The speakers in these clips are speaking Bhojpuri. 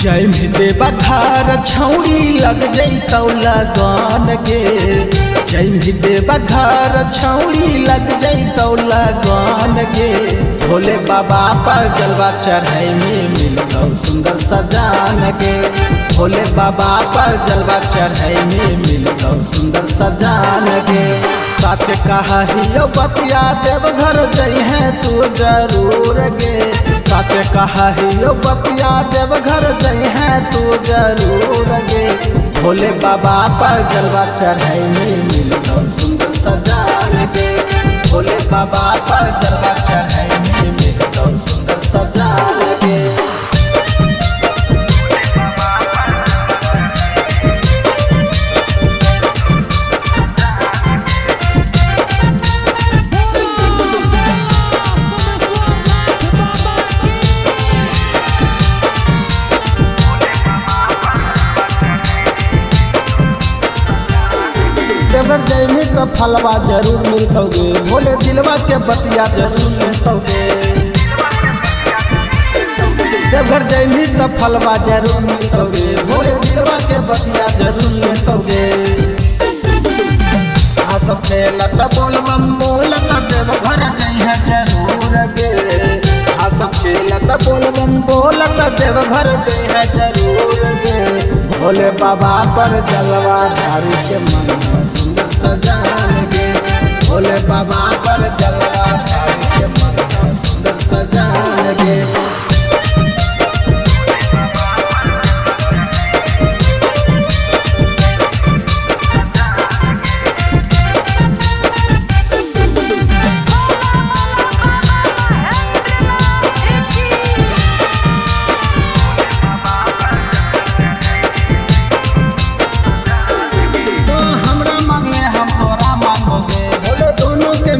जय में देवा घर छौड़ी लग जैतौ लगन गे। जय में देवा घर छौड़ी लग जैतौ लगन गे। भोले बाबा पर जलवा चढ़ाई में मिलतौ सुंदर सजान गे। भोले बाबा पर जलवा चढ़ाई में मिलतौ सुंदर सजान गे। सच कहियो बतिया देव घर जइहे तू जरूर गे। सच कहियो बतिया देव घर जइहे तू जरूर गे। भोले बाबा पर जलवा चढ़ाई में मिलतौ सुंदर सजान गे। भोले बाबा पर जलवा चढ़ाई में मिलतौ सुंदर सजान गे। देवर जइमी तो फलवा जरूर मिलतौगे। भोले दिलवा के बतिया जरूर मिलतौगे। देवर जइमी तो फलवा जरूर मिलतौगे। भोले दिलवा के बतिया जरूर मिलतौगे। सब खेलत बोल बम बोलत देव घर जइहे जरूर गे। सब खेलत बोल बम बोलत देव घर जइहे जरूर गे। भोले बाबा पर जलवा धारी के मन सुंदर सजान गे। भोले बाबा पर जलवा धारी के मन सुंदर सजान गे।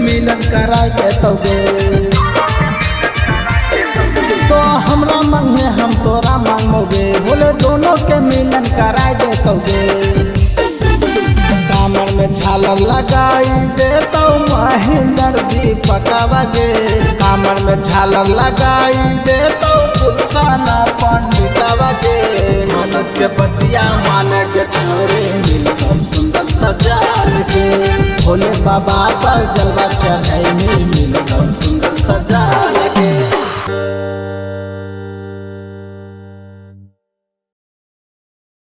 मिलन कराय देतौगे तो हमरा मांगे हम तोरा मांगोगे। भोले दोनों के मिलन कराय देतौगे। कामर में झालर लगाई देतौ महेंद्र दीपकवा गे। कामर में झालर लगाई देतौ पुलसाना पंडितवा गे। मानत के बतिया माने के छोरे मिलतौ सुंदर सजान गे। भोले बाबा पर जलवा चढ़ाई में मिलतौ सुंदर सजान गे।